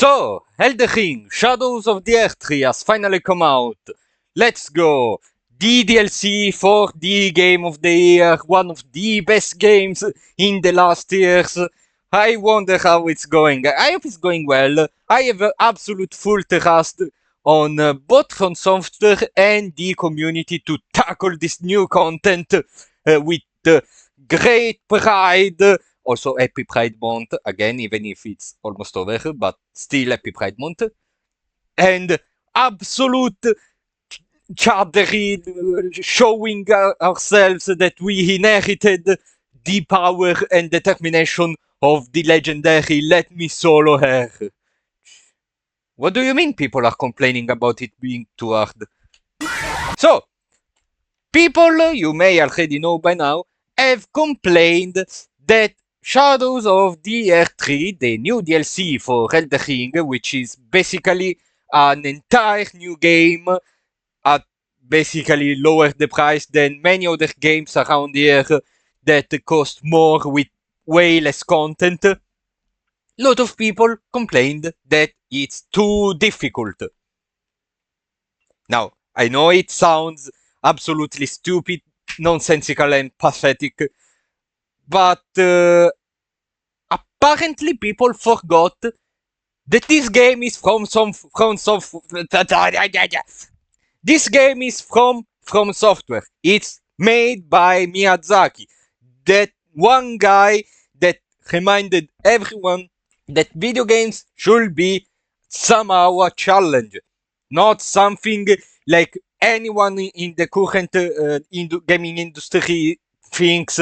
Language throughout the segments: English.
So, Elden, Shadows of the Erdtree has finally come out. Let's go! The DLC for the game of the year, one of the best games in the last years. I wonder how it's going. I hope it's going well. I have absolute full trust on both from software and the community to tackle this new content with great pride. Also, happy Pride Month again, even if it's almost over, but still happy Pride Month. And absolute chattering, showing ourselves that we inherited the power and determination of the legendary Let Me Solo Her. What do you mean people are complaining about it being too hard? So, people, you may already know by now, have complained that Shadows of the Erdtree, the new DLC for Elden Ring, which is basically an entire new game at basically lower the price than many other games around here that cost more with way less content. A lot of people complained that it's too difficult. Now, I know it sounds absolutely stupid, nonsensical and pathetic, but apparently people forgot that this game is this game is from Software. It's made by Miyazaki, that one guy that reminded everyone that video games should be somehow a challenge, not something like anyone in the current gaming industry thinks.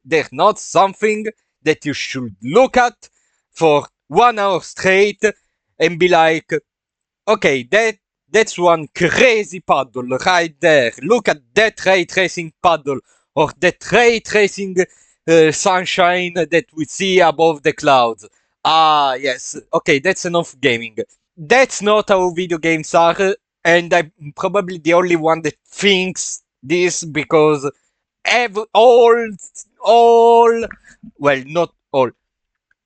They're not something that you should look at for 1 hour straight and be like, okay, that's one crazy puddle right there. Look at that ray tracing puddle, or that ray tracing sunshine that we see above the clouds. Ah, yes. Okay, that's enough gaming. That's not how video games are, and I'm probably the only one that thinks this because well, not all,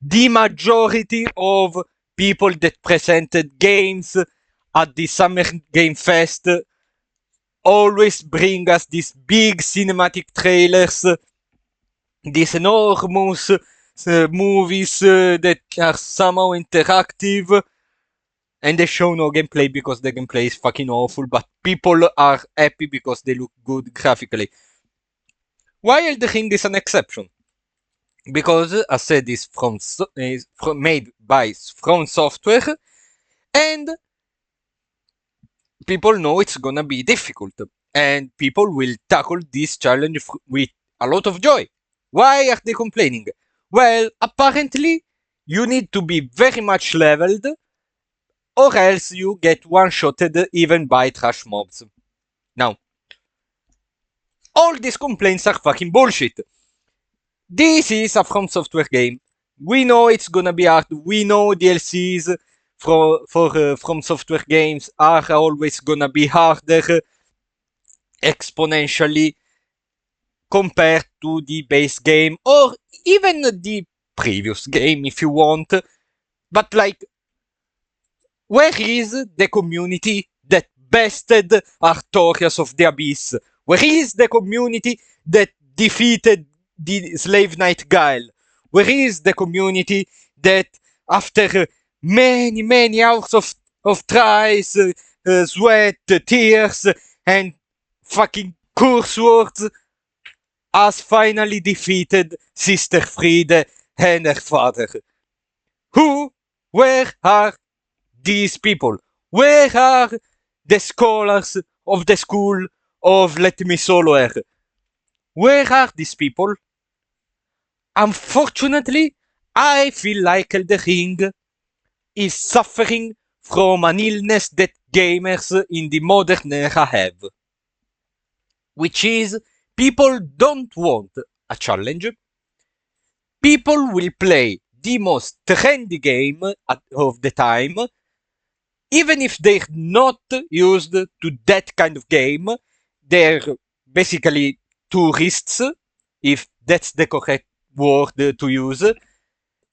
the majority of people that presented games at the Summer Game Fest always bring us these big cinematic trailers, these enormous movies that are somehow interactive, and they show no gameplay because the gameplay is fucking awful, but people are happy because they look good graphically. While the Ring is an exception, because as said, it's made by From Software, and people know it's gonna be difficult, and people will tackle this challenge with a lot of joy. Why are they complaining? Well, apparently you need to be very much leveled, or else you get one-shotted even by trash mobs. Now, all these complaints are fucking bullshit. This is a From Software game. We know it's gonna be hard. We know DLCs for From Software games are always gonna be harder exponentially compared to the base game or even the previous game if you want. But like, where is the community that bested Artorias of the Abyss? Where is the community that defeated the Slave Knight Guile? Where is the community that after many hours of tries, sweat, tears, and fucking curse words has finally defeated Sister Friede and her father? Where are these people? Where are the scholars of the school of Let Me Solo Her? Where are these people? Unfortunately, I feel like Elden Ring is suffering from an illness that gamers in the modern era have, which is people don't want a challenge. People will play the most trendy game of the time, even if they're not used to that kind of game. They're basically tourists, if that's the correct word to use.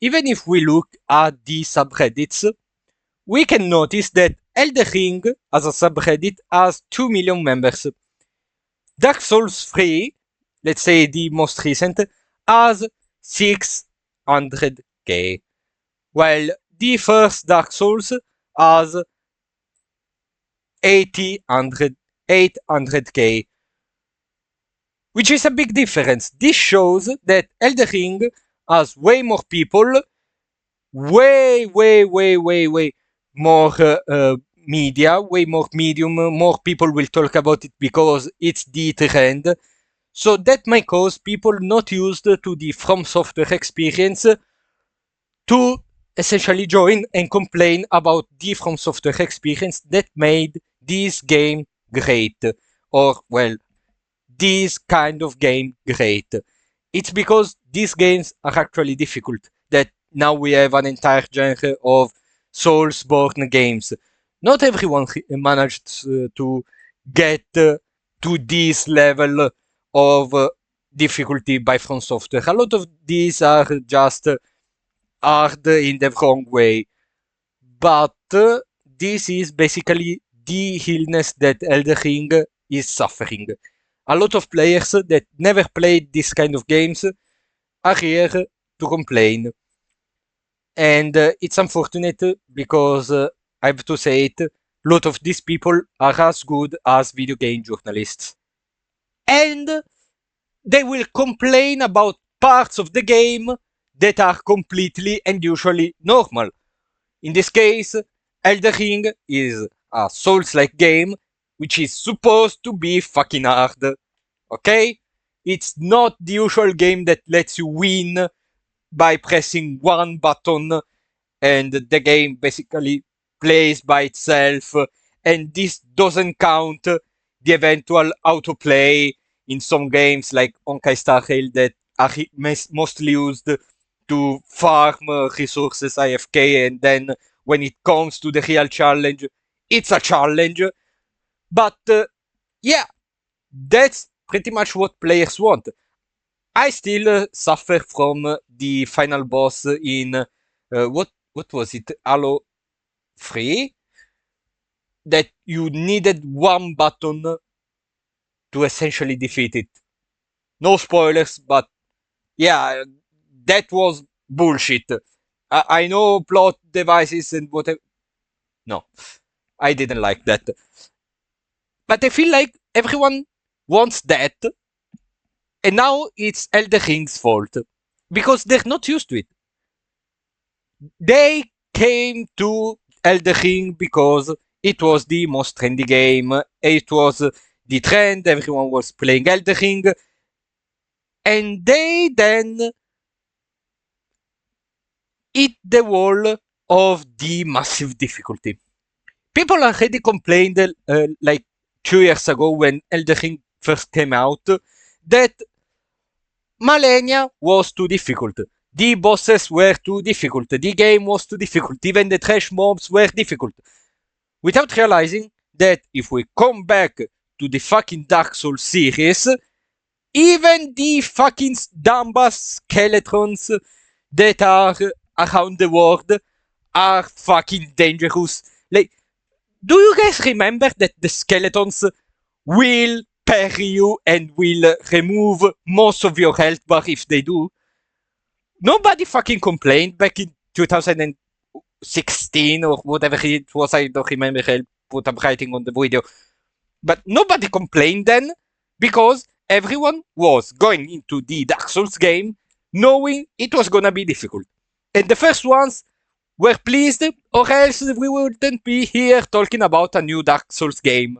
Even if we look at the subreddits, we can notice that Elden Ring as a subreddit has 2 million members. Dark Souls 3, let's say the most recent, has 600k, while the first Dark Souls has 800k, which is a big difference. This shows that Elden Ring has way more people, way more media, way more medium, more people will talk about it because it's the trend. So that might cause people not used to the From Software experience to essentially join and complain about the From Software experience that made this game great. Or, well, this kind of game great. It's because these games are actually difficult that now we have an entire genre of Soulsborne games. Not everyone managed to get to this level of difficulty by From Software. A lot of these are just hard in the wrong way. But this is basically the illness that Elden Ring is suffering. A lot of players that never played this kind of games are here to complain. And it's unfortunate because I have to say it, a lot of these people are as good as video game journalists. And they will complain about parts of the game that are completely and usually normal. In this case, Elden Ring is a Souls-like game which is supposed to be fucking hard. Okay? It's not the usual game that lets you win by pressing one button and the game basically plays by itself, and this doesn't count the eventual autoplay in some games like Honkai Star Rail that are mostly used to farm resources AFK, and then when it comes to the real challenge, it's a challenge. But yeah, that's pretty much what players want. I still suffer from the final boss in what was it, Halo 3, that you needed one button to essentially defeat it. No spoilers, but yeah, that was bullshit. I know plot devices and whatever. No, I didn't like that. But I feel like everyone wants that, and now it's Elden Ring's fault because they're not used to it. They came to Elden Ring because it was the most trendy game. It was the trend. Everyone was playing Elden Ring, and they then hit the wall of the massive difficulty. People already complained like 2 years ago when Elden Ring first came out that Malenia was too difficult. The bosses were too difficult. The game was too difficult. Even the trash mobs were difficult. Without realizing that if we come back to the fucking Dark Souls series, even the fucking dumbass skeletons that are around the world are fucking dangerous. Like, do you guys remember that the skeletons will parry you and will remove most of your health bar if they do? Nobody fucking complained back in 2016 or whatever it was. I don't remember what I'm writing on the video. But nobody complained then because everyone was going into the Dark Souls game knowing it was gonna be difficult. And the first ones were pleased, or else we wouldn't be here talking about a new Dark Souls game.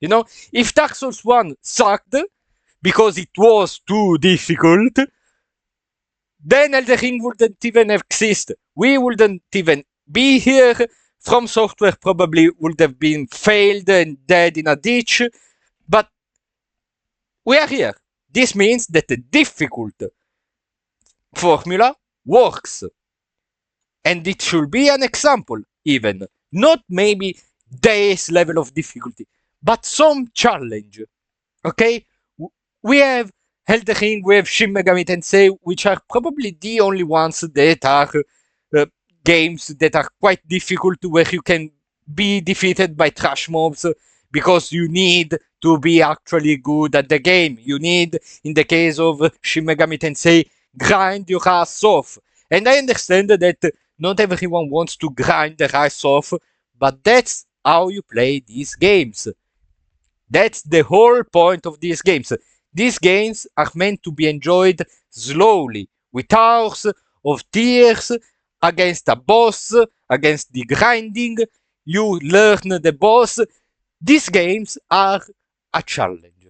You know, if Dark Souls 1 sucked because it was too difficult, then Elden Ring wouldn't even exist. We wouldn't even be here. From Software probably would have been failed and dead in a ditch. But we are here. This means that the difficult formula works. And it should be an example, even. Not maybe this level of difficulty, but some challenge. Okay? We have Elden Ring, we have Shin Megami Tensei, which are probably the only ones that are games that are quite difficult, where you can be defeated by trash mobs because you need to be actually good at the game. You need, in the case of Shin Megami Tensei, grind your ass off. And I understand that not everyone wants to grind their ass off, but that's how you play these games. That's the whole point of these games. These games are meant to be enjoyed slowly, with hours of tears, against a boss, against the grinding. You learn the boss. These games are a challenge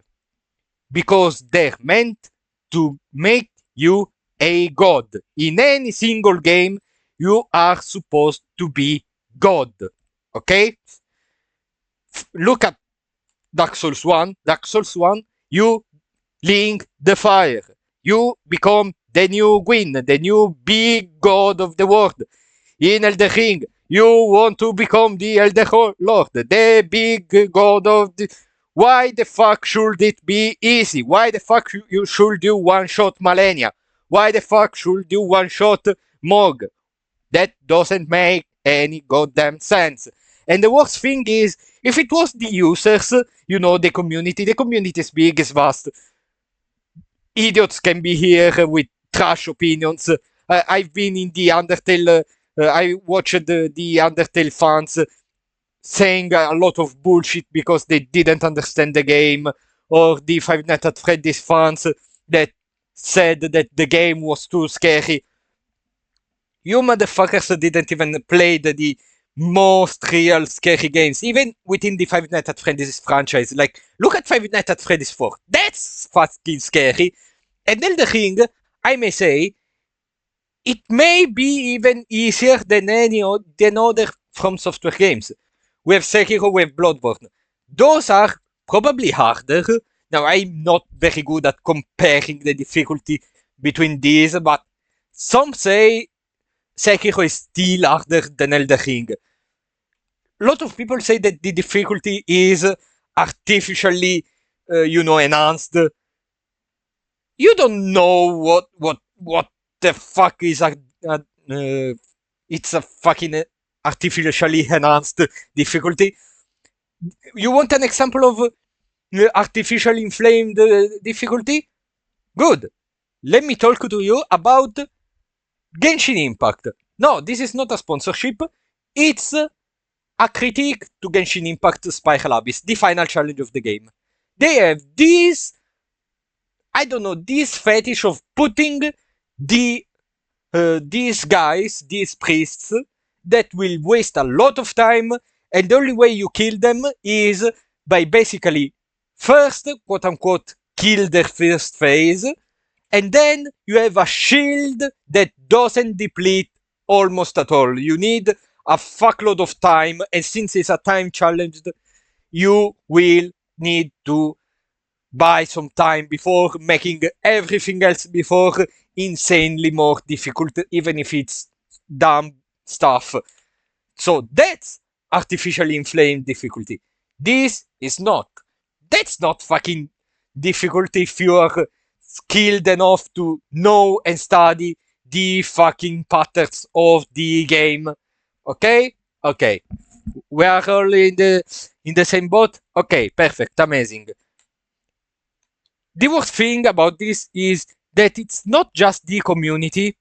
because they're meant to make you a god. In any single game, you are supposed to be god. Okay? Look at Dark Souls 1. Dark Souls 1, you link the fire. You become the new Gwyn, the new big god of the world. In Elden Ring, you want to become the Elder Lord, the big god of the... Why the fuck should it be easy? Why the fuck you should do one-shot Malenia? Why the fuck should you one-shot Mog? That doesn't make any goddamn sense. And the worst thing is, if it was the users, the community is big, is vast. Idiots can be here with trash opinions. I've been in the Undertale, I watched the Undertale fans saying a lot of bullshit because they didn't understand the game, or the Five Nights at Freddy's fans that said that the game was too scary. You motherfuckers didn't even play the most real scary games, even within the Five Nights at Freddy's franchise. Like, look at Five Nights at Freddy's 4. That's fucking scary. And Elden Ring, I may say, it may be even easier than other From Software games. We have Sekiro, we have Bloodborne. Those are probably harder. Now, I'm not very good at comparing the difficulty between these, but some say Sekiro is still harder than Elden Ring. A lot of people say that the difficulty is artificially, enhanced. You don't know what the fuck is it's a fucking artificially enhanced difficulty. You want an example of artificially inflamed difficulty? Good. Let me talk to you about Genshin Impact. No, this is not a sponsorship. It's a critique to Genshin Impact Spiral Abyss, the final challenge of the game. They have this fetish of putting these guys, these priests, that will waste a lot of time, and the only way you kill them is by basically first, quote unquote, kill their first phase, and then you have a shield that doesn't deplete almost at all. You need a fuckload of time, and since it's a time challenge, you will need to buy some time before making everything else before insanely more difficult, even if it's dumb stuff. So that's artificially inflamed difficulty. This is not. That's not fucking difficulty if you are skilled enough to know and study the fucking patterns of the game. Okay? Okay. We are all in the same boat? Okay, perfect, amazing. The worst thing about this is that it's not just the community.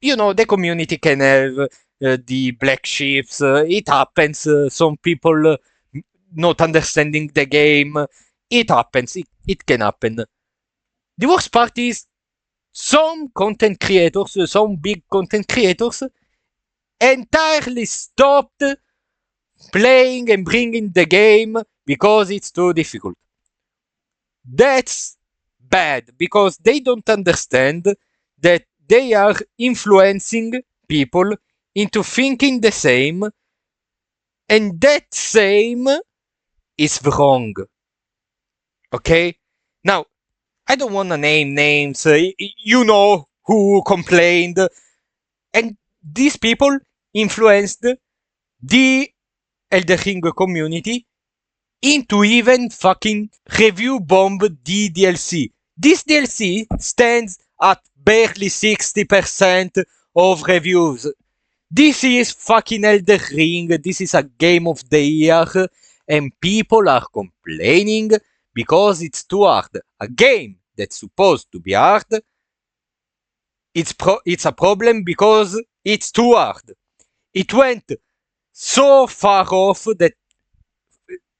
The community can have the black sheeps. It happens. Some people not understanding the game. It happens. It can happen. The worst part is some content creators, some big content creators, entirely stopped playing and bringing the game because it's too difficult. That's bad because they don't understand that they are influencing people into thinking the same, and that same is wrong. Okay? Now, I don't want to name names. You know who complained. And these people influenced the Elden Ring community into even fucking review bomb the DLC. This DLC stands at barely 60% of reviews. This is fucking Elden Ring. This is a game of the year, and people are complaining because it's too hard. A game that's supposed to be hard, it's a problem because it's too hard. It went so far off that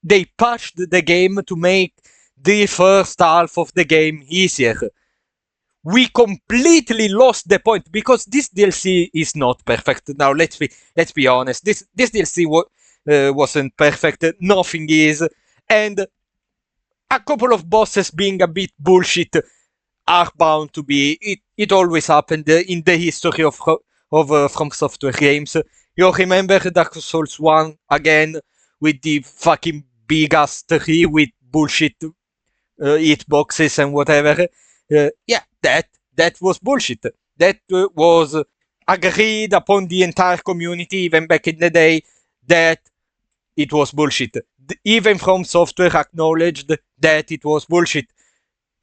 they patched the game to make the first half of the game easier. We completely lost the point because this DLC is not perfect. Now let's be honest. This DLC wasn't perfect. Nothing is, and a couple of bosses being a bit bullshit are bound to be. It always happened in the history of From Software games. You remember Dark Souls 1 again with the fucking big ass tree with bullshit hitboxes and whatever. Yeah, that was bullshit. That was agreed upon the entire community even back in the day that it was bullshit. Even From Software acknowledged that it was bullshit.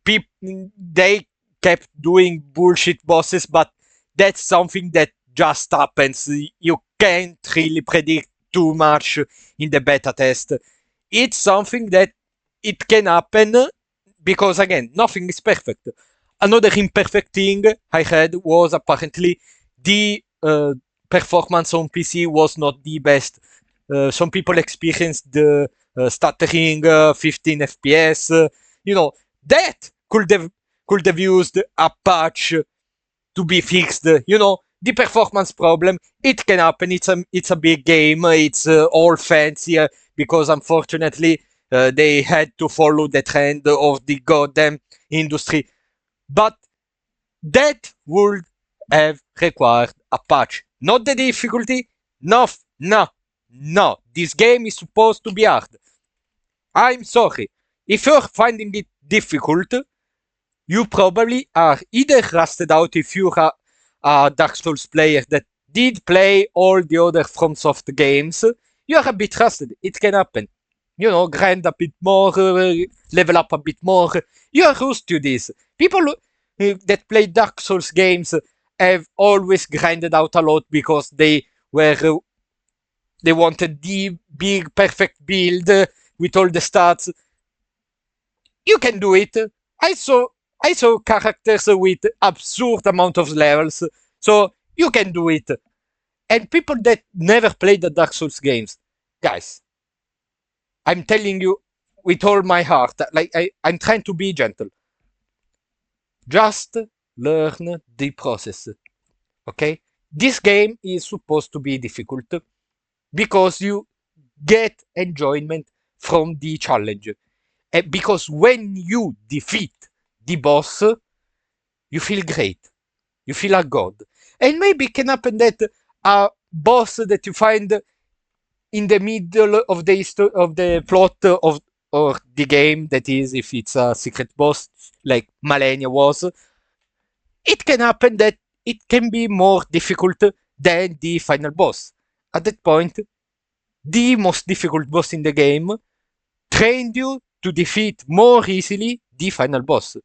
They kept doing bullshit bosses, but that's something that just happens. You can't really predict too much in the beta test. It's something that it can happen because again, nothing is perfect. Another imperfect thing I had was apparently the performance on PC was not the best. Some people experienced the stuttering 15 FPS. That could have used a patch to be fixed. The performance problem. It can happen. It's a big game. It's all fancy because unfortunately they had to follow the trend of the goddamn industry. But that would have required a patch. Not the difficulty. No. This game is supposed to be hard. I'm sorry. If you're finding it difficult, you probably are either rusted out if you're a Dark Souls player that did play all the other FromSoft games. You're a bit rusted. It can happen. Grind a bit more, level up a bit more. You're used to this. People that play Dark Souls games have always grinded out a lot because they wanted the big perfect build with all the stats. You can do it. I saw characters with absurd amount of levels, so you can do it. And people that never played the Dark Souls games, guys, I'm telling you with all my heart, I'm trying to be gentle. Just learn the process, okay? This game is supposed to be difficult because you get enjoyment from the challenge. Because when you defeat the boss, you feel great. You feel a god. And maybe it can happen that a boss that you find in the middle of the plot of or the game, that is, if it's a secret boss like Malenia was, it can happen that it can be more difficult than the final boss. At that point, the most difficult boss in the game trained you to defeat more easily the final boss.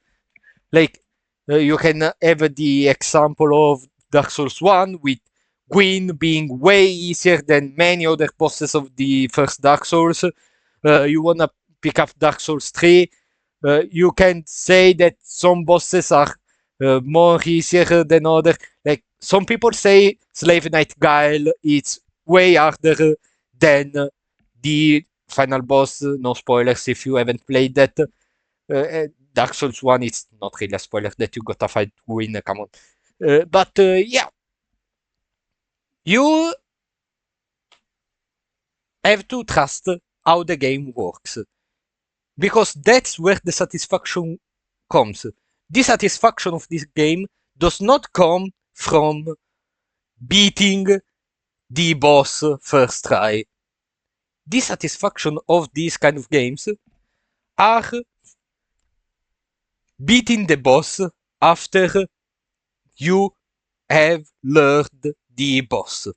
Like, you can have the example of Dark Souls 1 with Gwyn being way easier than many other bosses of the first Dark Souls. You wanna pick up Dark Souls 3, you can say that some bosses are more easier than others. Like, some people say Slave Knight Guile is way harder than the final boss. No spoilers if you haven't played that. Dark Souls 1, it's not really a spoiler that you gotta fight Gwyn, come on. But yeah, you have to trust how the game works. Because that's where the satisfaction comes. The satisfaction of this game does not come from beating the boss first try. The satisfaction of these kind of games are beating the boss after you have learned the boss.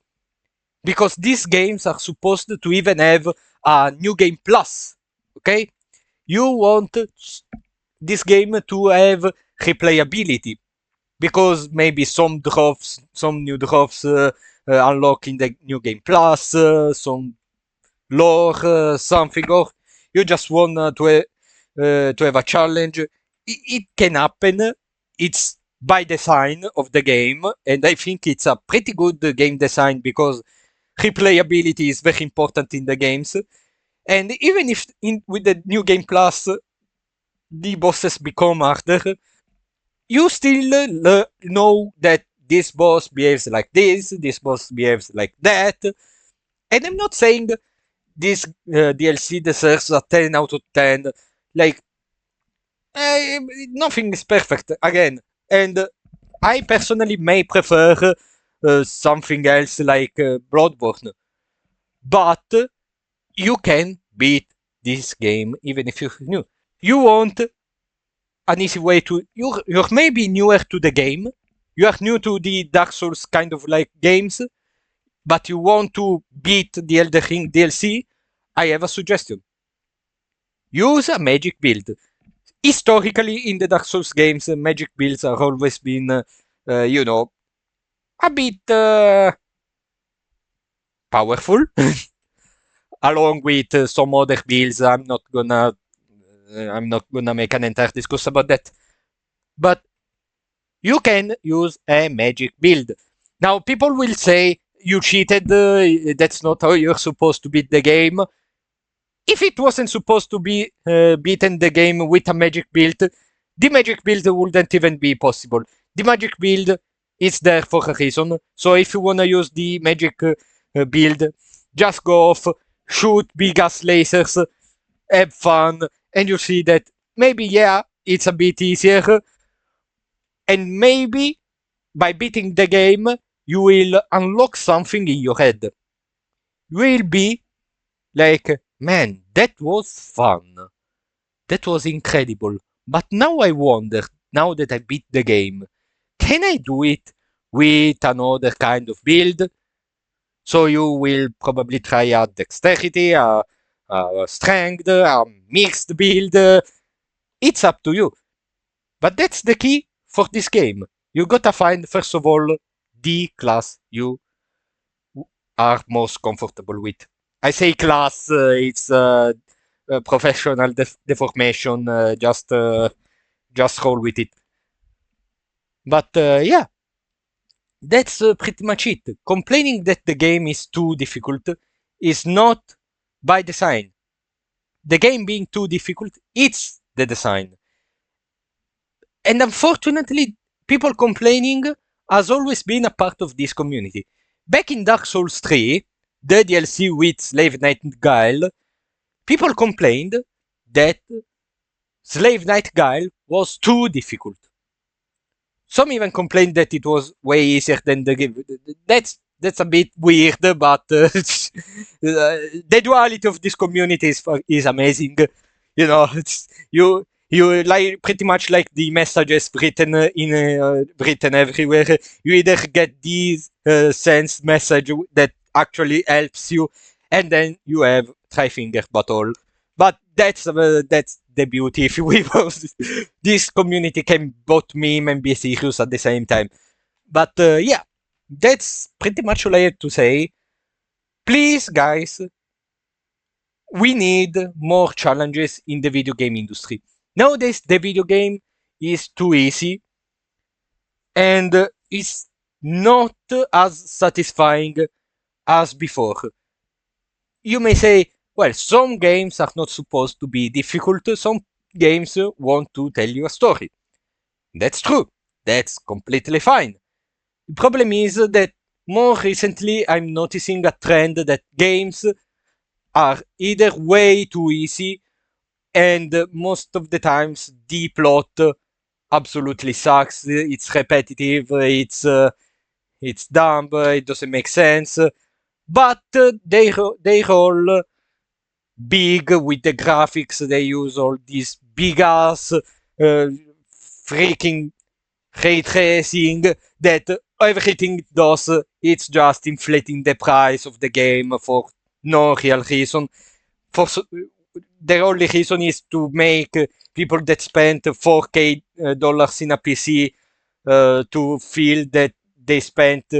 Because these games are supposed to even have a new game plus, okay? You want this game to have replayability, because maybe some new drops unlock in the New Game Plus, some lore, something, or you just want to have a challenge. It can happen. It's by design of the game, and I think it's a pretty good game design because replayability is very important in the games. And even if with the New Game Plus the bosses become harder, you still know that this boss behaves like this boss behaves like that. And I'm not saying this DLC deserves a 10 out of 10. Like, nothing is perfect, again. And I personally may prefer something else like Bloodborne. But you can beat this game even if you're new. You want an easy way to... You're maybe newer to the game. You are new to the Dark Souls kind of like games. But you want to beat the Elden Ring DLC. I have a suggestion. Use a magic build. Historically, in the Dark Souls games, magic builds have always been, a bit powerful. Along with some other builds, I'm not gonna make an entire discourse about that. But you can use a magic build. Now, people will say you cheated. That's not how you're supposed to beat the game. If it wasn't supposed to be beaten the game with a magic build, the magic build wouldn't even be possible. The magic build is there for a reason. So if you wanna use the magic build, just go off, shoot big ass lasers, have fun, and you see that maybe, yeah, it's a bit easier. And maybe by beating the game, you will unlock something in your head. You will be like, man, that was fun. That was incredible. But now I wonder, now that I beat the game, can I do it with another kind of build? So you will probably try a dexterity, a strength, a mixed build. It's up to you. But that's the key for this game. You gotta find, first of all, the class you are most comfortable with. I say class, it's professional deformation, just roll with it. But yeah, that's pretty much it. Complaining that the game is too difficult is not by design. The game being too difficult, it's the design. And unfortunately, people complaining has always been a part of this community. Back in Dark Souls 3, the DLC with Slave Nightingale, people complained that Slave Nightingale was too difficult. Some even complained that it was way easier than the game. That's a bit weird, but the duality of this community is amazing. You know, you like pretty much like the messages written written everywhere. You either get these sense message that actually helps you, and then you have try finger but all. But that's the beauty. If we was this community can both meme and be serious at the same time. But yeah, that's pretty much all I have to say. Please, guys, we need more challenges in the video game industry. Nowadays, the video game is too easy and it's not as satisfying as before. You may say, well, some games are not supposed to be difficult, some games want to tell you a story. That's true. That's completely fine. The problem is that more recently I'm noticing a trend that games are either way too easy and most of the times the plot absolutely sucks. It's repetitive, it's dumb, it doesn't make sense. But they roll big with the graphics. They use all these big ass freaking ray tracing that everything it does, it's just inflating the price of the game for no real reason. The only reason is to make people that spent $4K in a PC to feel that they spent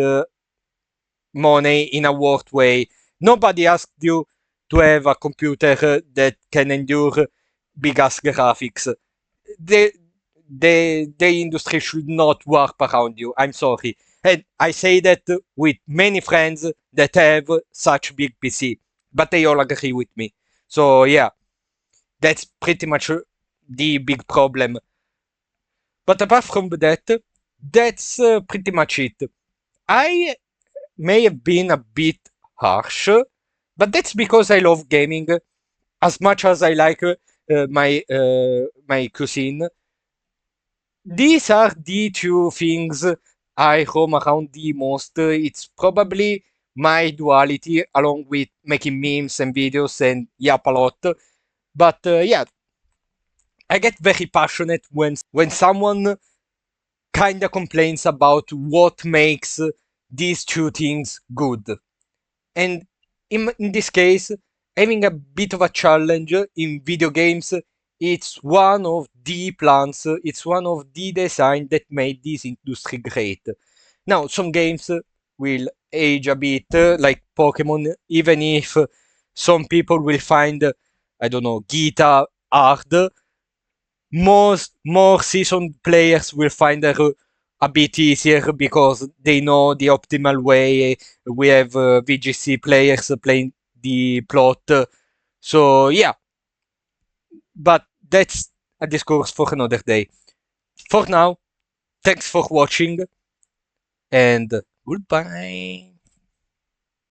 money in a worth way. Nobody asked you to have a computer that can endure big ass graphics. The, the industry should not work around you. I'm sorry. And I say that with many friends that have such big PC, but they all agree with me. So yeah, that's pretty much the big problem. But apart from that, that's pretty much it. I may have been a bit harsh, but that's because I love gaming as much as I like my cuisine. These are the two things I roam around the most. It's probably my duality, along with making memes and videos and yap a lot. But yeah, I get very passionate when someone kinda complains about what makes these two things good. And in this case, having a bit of a challenge in video games, it's one of the plans, it's one of the design that made this industry great. Now, some games will age a bit, like Pokemon, even if some people will find, I don't know, Gita hard, most more seasoned players will find her a bit easier because they know the optimal way. We have VGC players playing the plot. So yeah, but that's a discourse for another day. For now, thanks for watching and goodbye.